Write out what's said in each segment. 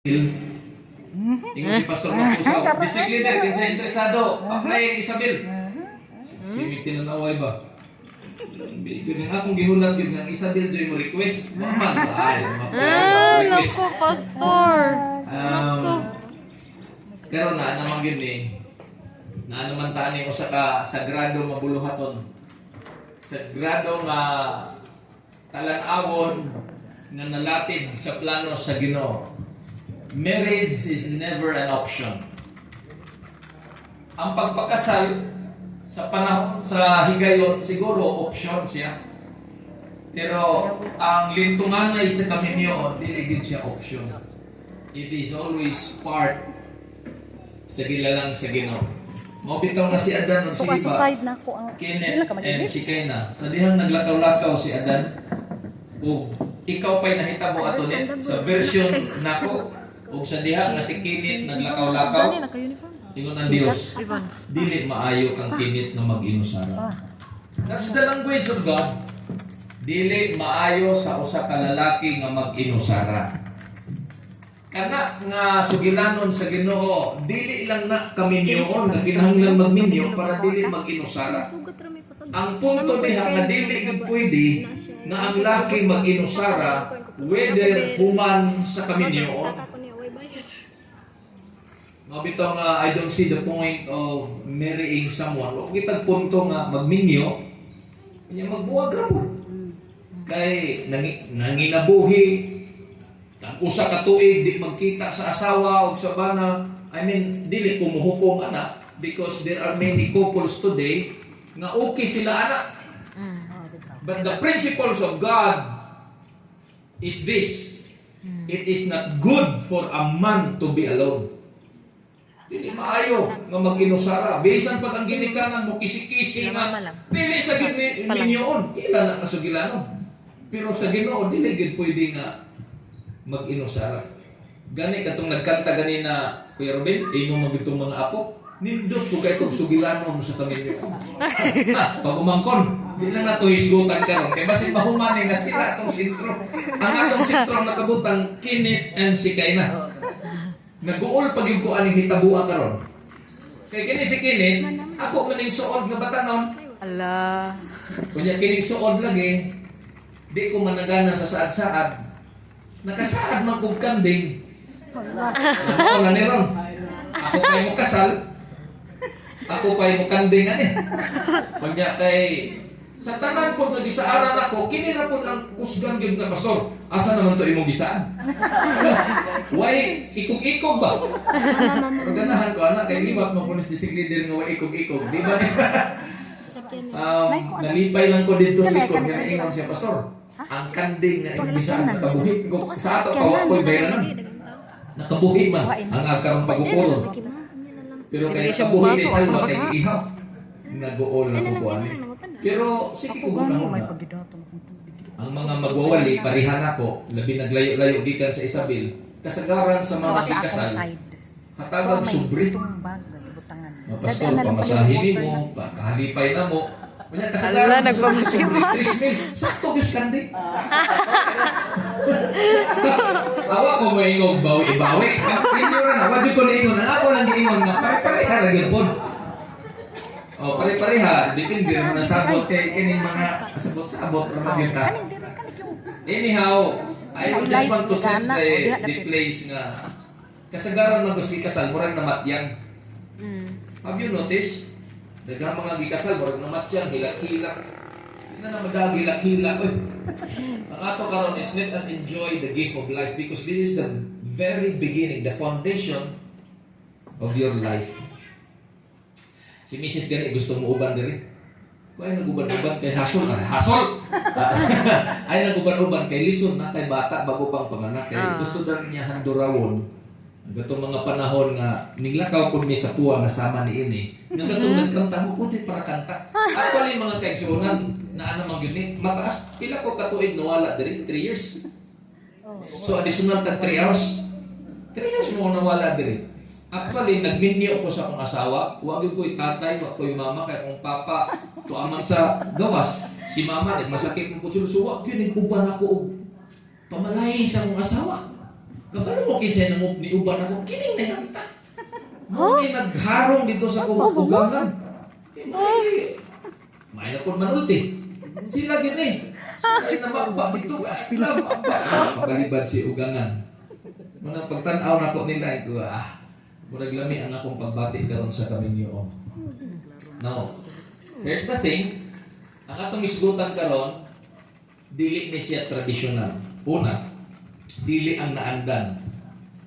Ingon si Pastor Mapusaw. District leader, kinsa interesado. Apply Isabel. Si Mitin na naway ba? Yun nga akong gihulat yun ng Isabel Joy mo request. Maman ba? Ay, request. Naku, Pastor. Karon na naman yun eh. Na naman taan yung usa ka sagrado mabuluhaton. Sagrado nga talan-awon nga nalatid sa plano sa Ginoo. Marriage is never an option. Ang pagpakasal sa panahon sa higayon siguro option siya. Pero ang lintungan na sa kaminyo dili gid siya option. It is always part sa gilalang sa Ginoo. Mao bitaw na si Adan ug si Eva. Sa side na ko ang Kenneth and si Kaina. Sa dihang naglakaw-lakaw si Adan. O ikaw pa'y nahitabo ato ni sa version nako. O sa diha nga si Kenneth naglakaw-lakaw. Ingon ang Dios. Dili maayo kang Kenneth nga mag-inusara. That's the language of God. Dili maayo sa usa ka lalaki nga mag-inusara. Kana nga sugilanon sa Ginoo, dili lang na kaminyoon nga kinahanglan magminyo para dili mag-inusara. Ang punto diha nga dili gid pwede nga ang laki mag-inusara whether human sa kaminyoon. Mabitaw nga I don't see the point of marrying someone. Kung kitag punto nga magminyo, kanya magbuwag ra po. Kay nanginabuhi, ang usa ka tuig di magkita sa asawa o sa bana. I mean, dili kumuhukom ana because there are many couples today nga okay sila ana. But the principles of God is this. It is not good for a man to be alone. Dili maayo nga mag-inusara. Bisan pag ang ginikanan mo kisi-kisi nga dili sa minyoon, ila na kasugilanon. Pero sa Ginoo dili gid pwede nga mag-inusara. Gani katong nagkanta ganina Kuya Ruben, imo mabitong mga apo, nindot ko kay tong sugilanon sa kaminyo. Pag umangkon, di na nato hisgutan karon kay basin mahuman nga sila atong sentro. Ang atong sentro nakabutang Kenneth and si Kaina. Nag-uol pagig ko aning hitabuha karon. Kay kini si Kenneth, ako maning suod nga batanon. Ala. Kunya kining suod lagi, di ko managana sa saad-saad. Nakasaad man kong kambing. Ako nga niron. Ako pa'y mo kasal. Ako pa'y mo kambing ani. Kunya kay sa tanan po nga gisaaran ako, kinira po ang kusgan gyud nga pastor. Asa naman to imong gisaan? Way ikog-ikog ba? Pero ganahan ko ana kay liwat mo punis district leader nga way ikog-ikog, di ba? Nalipay lang ko dito sa ikog nga ingon siya pastor. Ang kanding nga imong gisaan nakabuhi ko sa ato kawa ko bayranan. Nakabuhi man ang agkarong pagkukulon. Pero kay nakabuhi ni salwa kay ihaw. Nag-uol na ko ani. Pero sige ko gunahon na. Ang mga magwawali, parihan ako, labi naglayo-layo gikan sa Isabel, kasagaran sa mga ikasal, hatagag sobre. Pastor, pamasahin mo, kahalipay na mo, kanya kasagaran sa mga sobre, 3,000, sakto gis kandi. Awa ko mo ingog bawi-bawi. Hindi rin, wadyo ko na ingon, ako lang giingon nga, pare-pareha na gilpon. O, pare-pareha, depende naman na sabot kay kining mga sabot-sabot naman yun na. Anyhow, I just want to set the place nga kasagaran ng gusto ikasal, murag na matyan. Have you noticed? Daghang mga gikasal, murag na matyan, hilak-hilak. Hindi na madagi hilak-hilak. Ang ato karon is let us enjoy the gift of life because this is the very beginning, the foundation of your life. Si Mrs. Gani gusto mo uban diri. Kung ay naguban-uban kay hasol na. Hasol! Ay naguban-uban kay lison na kay bata bago pang panganak. Kay gusto daw niya handurawon. Ang gatong mga panahon nga niglakaw kun mi sa puwa nga sama ni ini. Nga gatong nagkanta mo puti para kanta. Actually mga kaigsunan na ano man gyud mataas pila ko katuig nawala diri 3 years. So additional tag 3 hours. 3 years mo nawala diri. Actually, nagminyo ko sa akong asawa. Huwag ko'y tatay, huwag ko'y mama, kaya kung papa, tuaman sa gawas. Si mama, masakit mo po siya. So, huwag yun, uban ako. Pamalay sa akong asawa. Kabalo mo kinsa namo ni uban ako kining naganta. May nagharong dito sa kumakugangan. May na kon manulti. Sila gini. Sila na mabba dito. Magalibad si ugangan. Muna pagtanaw na ko nila ito, murag lami ang akong pagbati karon sa kaminyo. Now, here's the thing. Ang atong isgutan karon, dili ni siya tradisyonal. Una, dili ang naandan.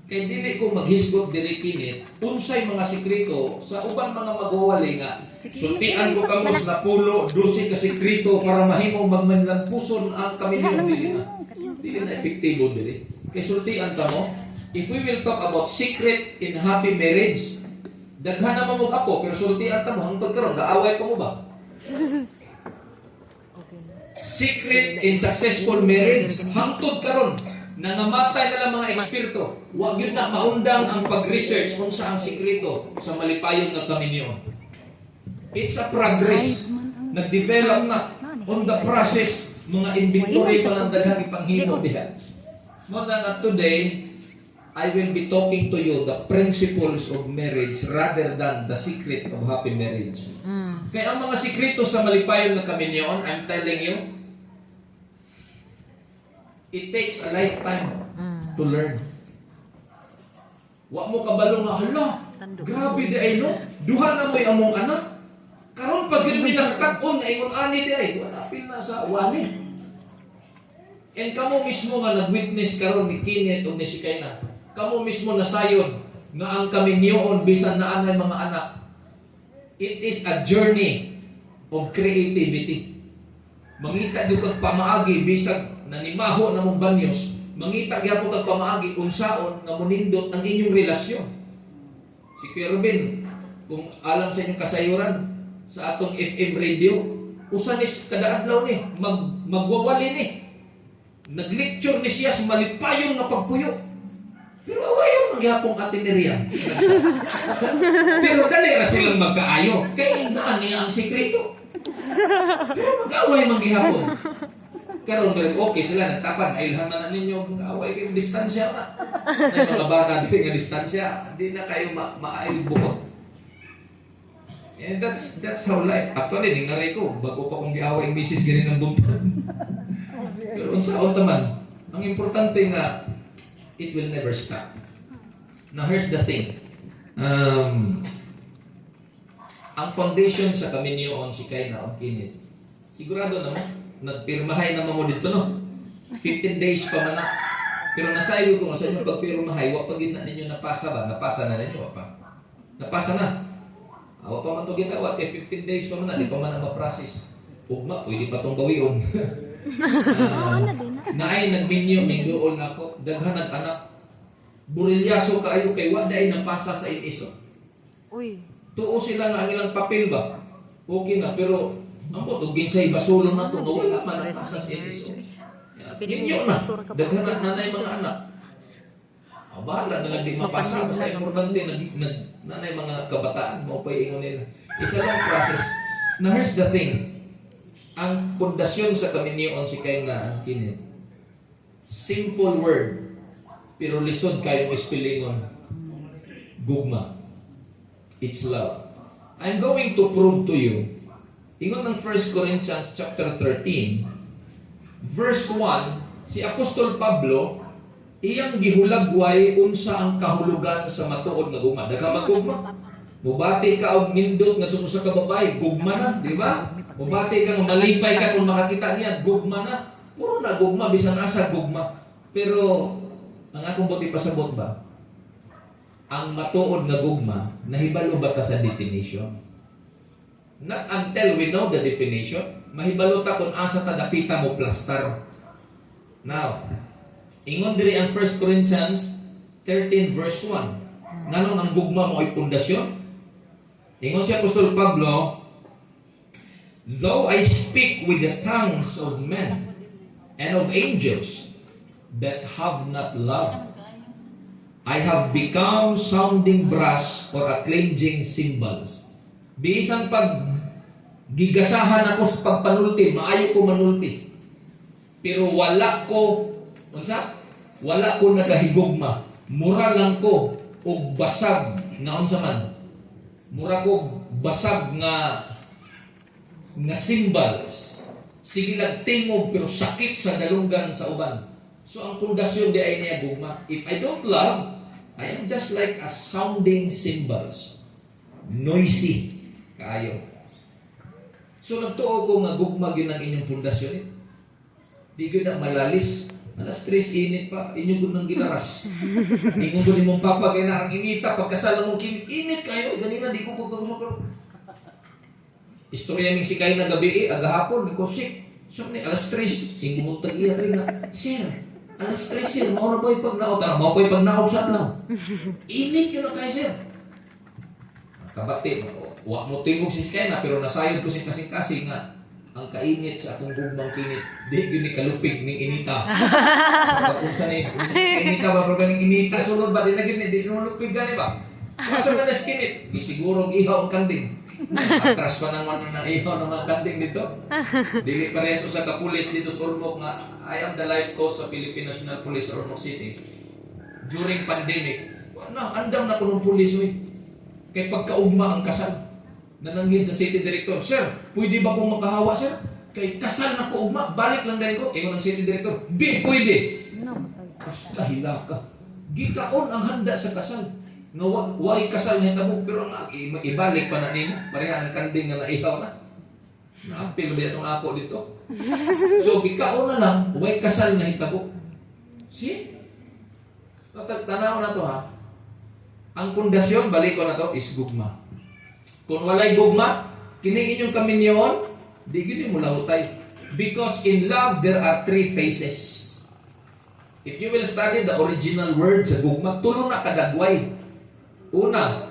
Kay dili ko maghisgot diri kinit, unsay mga sekreto sa ubang mga magwawali nga. Sultian ko kamos na pulo, 12 ka sekreto para mahimo magmanlampuson ang kaminyo dili na. Dili na epektibo dili. Kay sultian ka mo, if we will talk about secret in happy marriage, daghan na mo ako, pero sultian ta mo hangtod karon gaaway pa mo ba? Secret in successful marriage, hangtod karon nangamatay na lang mga eksperto. Huwag yun na maundang ang pag-research kung saan sikreto sa malipayon na kaminyo. It's a progress. Nag-develop na on the process. Mga inventory pa lang daghang ipanghimo diha. Mo na today, I will be talking to you the principles of marriage rather than the secret of happy marriage. Kaya ang mga sikreto sa malipayon na kaminyo, I'm telling you, it takes a lifetime to learn. Wa mo kabalo nga, hala, grabe di ay no, duha na mo'y among anak. Karon pag yun may nakakakon, nga ingon ani di ay, wala pil na sa wali. And kamo mismo nga nag-witness karon ni Kenneth o ni Shikaina, kamo mismo nasayon nga ang kaminyoon bisan na anay mga anak. It is a journey of creativity. Mangita yung kag pamaagi bisag nanimaho na mong banyos, mangita gyapon kag pamaagi unsaon nga monindot ang inyong relasyon. Si Kuya Ruben, kung alang sa inyong kasayuran sa atong FM radio, usa ni kada adlaw ni magwawali ni. Nag-lecture ni siya sa malipayon na pagpuyo. Pero awayon magyapong atineriya. Pero dali ra silang magkaayo. Kay naan niya ang sekreto. Pero mag-away man gihapon. Karon okay sila nagtapan ay ilhaman na ninyo mag-away kay distansya na. Ay mga bana dili nga distansya, di na kayo maaayog buot. And that's how life. Actually, ningaray ko bago pa kong giaway misis gani ng buntag. Pero unsaon taman, ang importante nga it will never stop. Now here's the thing. Ang foundation sa kaminyoon si Kaina o Kenneth. Sigurado naman, nagpirmahay naman mo dito, no? 15 days pa man na. Pero nasayo ko nga sa inyo pagpirmahay, wag pag na ninyo napasa ba? Napasa na ninyo, pa? Napasa na. Awa pa man ito ginawa, kaya 15 days pa man na, di pa man ang ma-process. Ugma, pwede pa itong gawion. Naay nagminyo, ningdoon na ako, daghan nag-anak. Burilyaso kaayo kay wala ay napasa sa iniso. Uy. Tuo sila nga ang ilang papel ba? Okay na, pero ang po, ginsay basulong na ito, wala pa napasa sa iniso. Ninyo na, daghan na nanay mga anak. Bahala na nagdi mapasa, basta importante, nanay mga kabataan, maupaingon nila. It's a long process. Now here's the thing. Ang pundasyon sa kaminyoon si Kaina ang Kenneth. Simple word, pero lisod kayong ispelingon. Gugma. It's love. I'm going to prove to you. Ingon ng 1 Corinthians chapter 13, verse 1, si Apostol Pablo, iyang gihulagway unsa ang kahulugan sa matuod nga gugma. Daghang magugma. Mubati ka og nindot nga tuso sa kababay, gugma na, di ba? Mubati ka nga malipay ka kung makakita niya, gugma na. Puro na gugma, bisan asa gugma. Pero ang akong buti pasabot ba? Ang matuod nga gugma, nahibalo ba ka sa definition? Not until we know the definition, mahibalo ta kung asa ta dapita mo plastar. Now, ingon diri ang 1 Corinthians 13 verse 1. Nganong ang gugma mo ay pundasyon? Ingon si Apostol Pablo, though I speak with the tongues of men and of angels that have not love, I have become sounding brass or a clanging cymbals. Bisan pag gigasahan ako sa pagpanulti, maayo ko manulti. Pero wala ko nagahigugma. mura lang ko og basag nga unsa man. Mura ko basag nga symbols. Sige lang tingog pero sakit sa dalunggan sa uban. So ang pundasyon di ay niya gugma. If I don't love, I am just like a sounding cymbals. Noisy kaayo. So nagtuo ko nga gugma gyud ang inyong pundasyon. Di gyud na malalis. Alas 3 init pa, inyo ko nang ginaras. Ingon ko ni mong papa, kaya na ang inita, pagkasala mong init kayo, ganina, di ko po pero istorya ning si kayo na gabi agahapon, di ko, sick. So, ni alas 3, ingon mo tag-iya rin nga, sir, alas 3, sir, maura po yung pagnaot, mo po yung pagnaot sa atlaw. Init yun na kayo, sir. Kabati, wak mo tingog si kayo na, pero nasayod ko si kasing-kasing nga, ang kainit sa akong gugmang kinit, di yun ni kalupig ning inita. Kung saan inita ba, pero ganing inita, sulod ba, di na gini, di nulupig gani ba? Masa na naskinit, di siguro ihaw ang kanding. Atras pa naman ng ihaw ng mga kanding dito. Dili pareso sa kapulis dito sa Ormoc nga, I am the life coach sa Philippine National Police sa Ormoc City. During pandemic, andam na ko ng pulis, kay pagkaugma ang kasal. Nananggid sa city director, sir, pwede ba kong makahawa, sir? Kay kasal na ko ugma, balik lang dahil ko. Ingon ng city director, di pwede. Basta hila ka. Gikaon ang handa sa kasal. Nga why kasal niya tabo, pero ang ibalik pa na nimo. Pareha ng kanding nga naihaw na. Naapil ba itong ako dito? So, gikaon na lang, why kasal na hitabo. See? Tanaw na to ha. Ang pundasyon, balik ko na to, is gugma. Kung walay gugma, kini inyong kaminyon, di gini mo lahutay. Because in love, there are 3 phases. If you will study the original word sa gugma, tulo na kadagway. Una,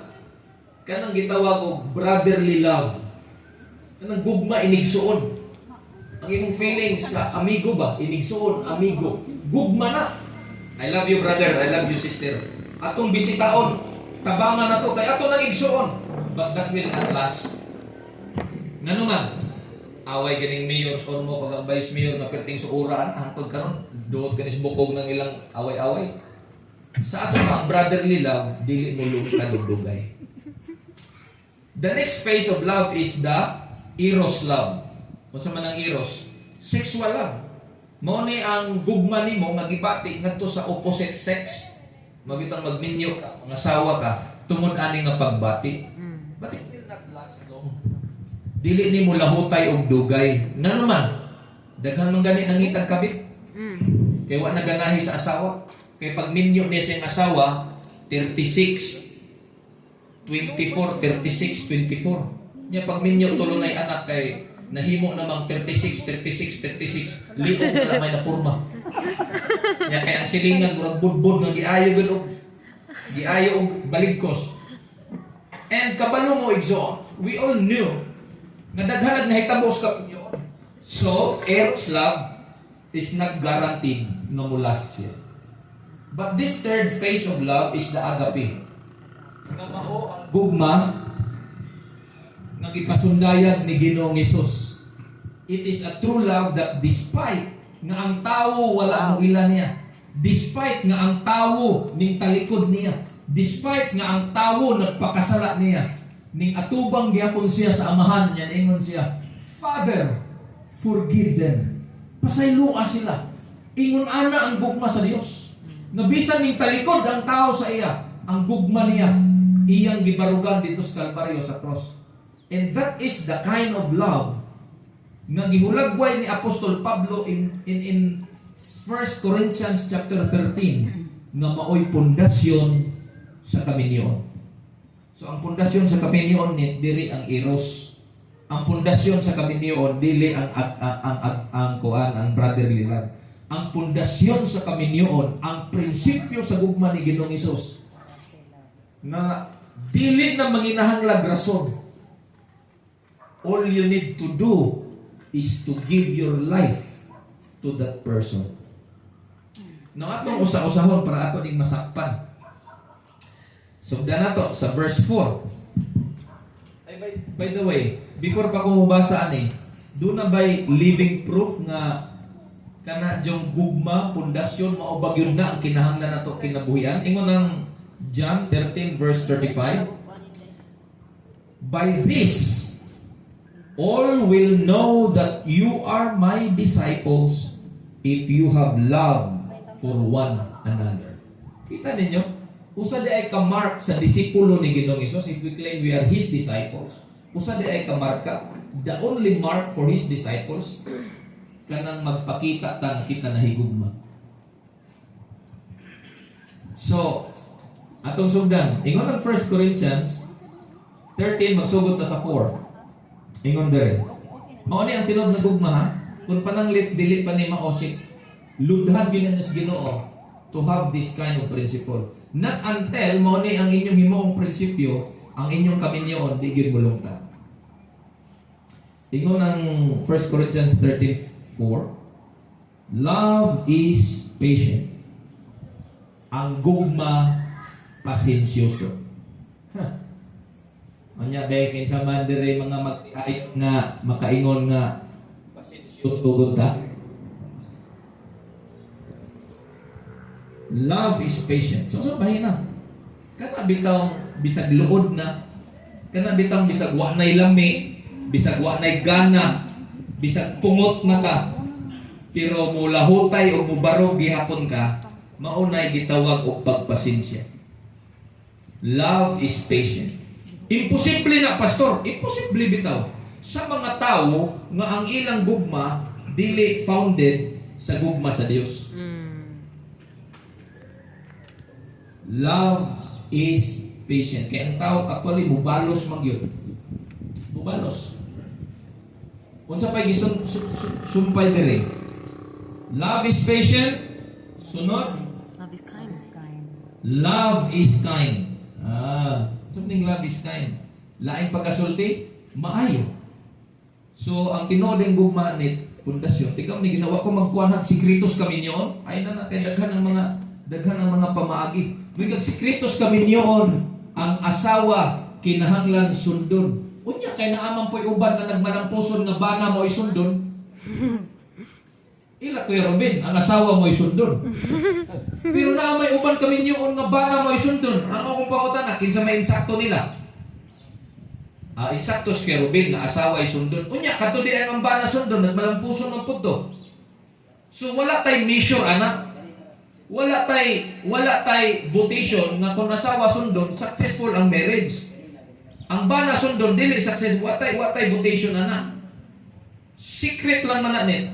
kanang gitawag og brotherly love. Kanang gugma, inigsuon. Ang imong feeling sa amigo ba? Inigsuon, amigo. Gugma na. I love you brother, I love you sister. Atong bisitaon, tabangan na to, kaya ato nang igsuon. But that will not last. Nga naman, away ganing mayor sa mo pag ang vice mayor na perting sa uraan, hantod karon doot ganis bukog ng ilang away-away. Sa ato ang brotherly love, dili mo dugay. The next phase of love is the eros love. Unsa man ang eros? Sexual love. Mao ni ang gugma nimo magipati ngadto sa opposite sex. Mabitang magminyo ka, ang asawa ka, tungod ani nga pagbati. But it will not last long. Dili ni mo lahutay og dugay. Na naman, daghan man gani nangitag kabit. Kay wa naganahi sa asawa. Kay pag minyo niya siyang asawa, 36, 24, 36, 24. Nya pag minyo tulo nay anak kay nahimo namang 36, 36, 36, liog na may napurma. Nya kay ang silingan murag budbud nga giayo gud og giayo og baligkos. And kabalo mo igsoon, we all knew nga daghan nahitabo sa kapinyo. So, eros love is not guaranteed na mo last siya. But this third phase of love is the agape. Nga mao ang gugma nga gipasundayag ni Ginoong Hesus. It is a true love that despite nga ang tawo wala mo ilan niya, despite nga ang tawo ning talikod niya, despite nga ang tawo nagpakasala niya, ning atubang gihapon siya sa amahan niya, ingon siya, Father, forgive them. Pasayloa sila. Ingon ana ang gugma sa Dios. Nabisan ning talikod ang tao sa iya, ang gugma niya, iyang gibarugan dito sa Kalbaryo sa cross. And that is the kind of love nga gihulagway ni Apostol Pablo in 1 Corinthians chapter 13 nga maoy pundasyon sa kaminyon. So ang pundasyon sa kaminyon diri ang eros. Ang pundasyon sa kaminyon dili ang brotherly love. Ang pundasyon sa kaminyon, ang prinsipyo sa gugma ni Ginoong Hesus na dili na manginahanglag rason. All you need to do is to give your life to that person. Nang atong usa-usahon para ato ning masakpan. Sugdan nato sa verse 4. Ay, by the way, before pa ko mabasa ani, doon na ba'y living proof nga kana jong gugma, pundasyon, maubag yun na ang kinahanglan nato kinabuhian. Ingon ang John 13 verse 35. By this, all will know that you are my disciples if you have love for one another. Kita ninyo? Usa di ay kamark sa disipulo ni Ginoong Hesus if we claim we are His disciples. Usa di ay kamarka. The only mark for His disciples kanang magpakita ta nga kita nahigugma. So, atong sugdan, ingon ang 1 Corinthians 13 magsugod ta sa 4. Ingon dere. Mao ni ang tinud nga gugma ha. Kung pananglit dili pa ni maosik, ludhan gyud sa Ginoo to have this kind of principle. Not until mao ni ang inyong himuong prinsipyo, ang inyong kaminyoon di gyud mulungtad. Ingon ang 1 Corinthians 13:4, love is patient. Ang gugma pasensyoso. Anya ba kinsa man diri mga magtiay nga makaingon nga pasensyoso ta? Love is patient. So sabahin na. Kana bitaw bisag luod na. Kana bitaw bisag wa nay lami, bisag wa nay gana, bisag pungot na ka. Pero mulahutay o mubarog gihapon ka, maunay gitawag og pagpasensya. Love is patient. Imposible na, pastor. Imposible bitaw. Sa mga tao nga ang ilang gugma dili founded sa gugma sa Dios. Love is patient. Kaya ang tao actually mubalos magyud. Mubalos. Unsa pay sumpay dire? Love is patient. Sunod. Love is kind. Love is kind. Something love is kind. Laing pagkasulti, maayo. So, ang tinuod ng gugma ni pundasyon, tigam ni ginawa ko magkuha ng sikritos kami niyon, ay na natin daghan ng mga pamaagi. May sikritos kami niyon, ang asawa kinahanglan sundon. Unya kay naaman po'y uban na nagmanampuson nga bana mo isundon. Ila Kuya Robin, ang asawa mo isundon. Pero na may uban kami niyon nga bana mo isundon. Ano kung pangutan na, kinsa may insakto nila? Insakto si Kuya Robin nga asawa isundon. Unya, kato di ang bana sundon, nagmalampuson ng punto. So wala tay mission, anak. Wala tay votation nga kung asawa sundon, successful ang marriage. Ang bana sundon, dili successful. Watay votation, anak. Secret lang mananit.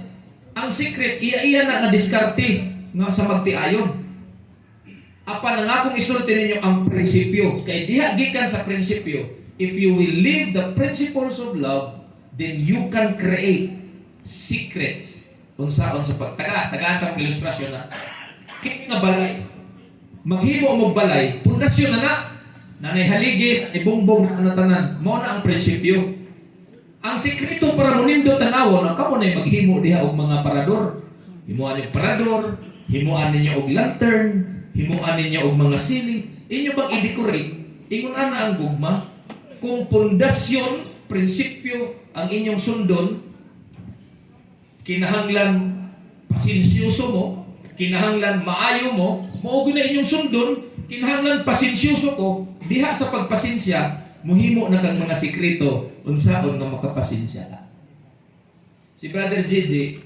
Ang secret, iya na diskarte nga sa magtiayon. Apan nga akong isulti ninyo ang prinsipyo. Kay diha gikan sa prinsipyo, if you will live the principles of love, then you can create secrets. Unsaon sa taga-antang ilustrasyon na kit nga balay. Maghimo mo balay, pundasyon na nanay haligi, ibongbong na tanan. Mao na ang prinsipyo. Ang sikreto para munindot tanawon, ang kamo na maghimo diha og mga parador. Himuan ni parador, himuan ninyo og lantern, himuan ninyo og mga sili. Inyo bang i-decorate? Ingon ana ang gugma, kung pundasyon, prinsipyo ang inyong sundon, kinahanglan pasensyoso mo, kinahanglan maayo mo, mao na inyong sundon, kinahanglan pasensyoso ko, diha sa pagpasensya, muhimo na kang mga sikreto unsaon nga makapasensya ka. Si Brother JJ,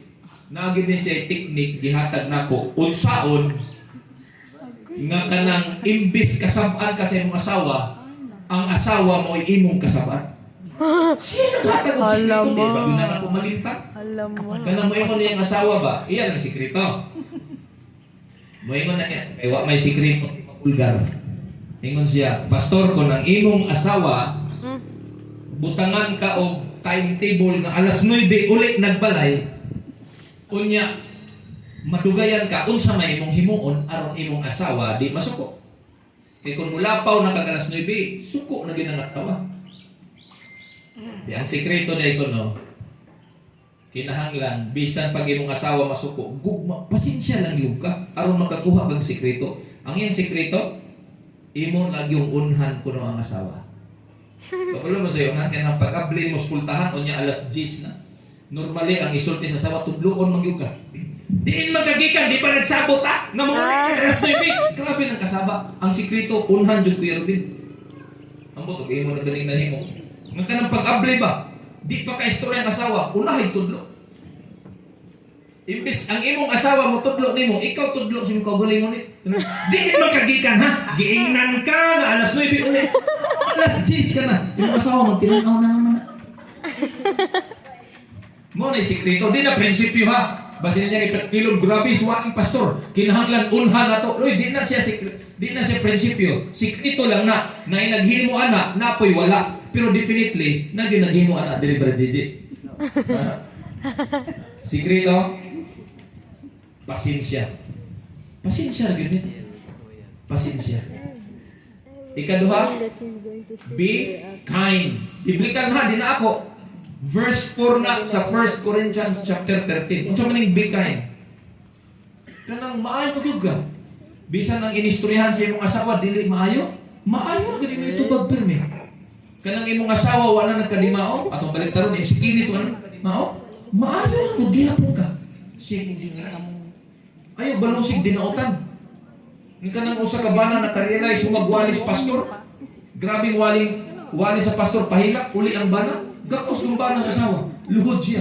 naagid ni siya technique gihatag nako unsaon nga kanang imbis kasab-an ka sa imong asawa, ang asawa mo ay imong kasab-an. Siya naghatag og sikreto di ba na ako malintag? Alam mo. Kanang moingon niyang asawa ba? Iyan ang sikreto. Moingon na niya, ay wa may sikreto pulgar. Ingon siya, pastor, kung ang imong asawa, butangan ka o timetable na alas 9 ulit nagbalay, unya, madugayan ka, unsa may imong himuon, aron imong asawa, di masuko. Kaya kung mulapaw na kag alas 9, suko na ginang asawa. Di ang sikreto na ito, no? Kinahanglan, bisan pag imong asawa masuko, gugma, pasensya lang yung ka, aron makakuha kang sikreto. Ang iyang sikreto, imo lang yung unhan ko ang asawa. Pagkulo mo sa iyo, kaya nang pag-abli mo spultahan, o niya alas 10 na. Normally, ang isulti sa asawa, tudloon magyuka. Diin magagikan, di pa nagsabot ha? Nga mga alas 9. Grabe ng kasaba. Ang sikreto, unhan dyan Kuya Ruben. Ang buto, kayo mo na galing na himo. Nga ka ng pag-ablay ba? Di pa ka-istorya ang asawa, unahay tudlo. Imbis, ang imong asawa mo tudlo nimo, ikaw tudlo sa mga galing mo ni. Di magagikan ha? Giingnan ka na alas 9 ulit. Alas 10 ka na. Yung asawa mo, tinanaw na naman. Mo na sikreto, di na prinsipyo ha. Basin niya ipatpilog, grabe suwaing pastor. Kinahanglan unha na to. Loy, di na siya prinsipyo. Sikreto lang na naghimo ana, napoy wala. Pero definitely, naghimo ana deliver JJ. Sikreto, pasensya. Pasensya gyud. Pasensya. Ikaduha, be kind. Biblikal ha, di na ako. Verse 4 na sa 1 Corinthians chapter 13. Unsa man ning be kind? Kanang maayo gyud ka. Bisan nang inistoryahan sa imong asawa dili maayo, maayo gid mo itubag pirmi. Kanang imong asawa wala nagkadimao, atong baliktaron ni sige nito ano? Mao? Maayo lang gud gihapon ka. Sige nga among ayo balusig dinautan. Ni kanang usa ka bana nakarealize magwalis pastor. Grabing wali sa pastor pahilak uli ang bana. Gakos ng bana ng asawa. Luhod siya.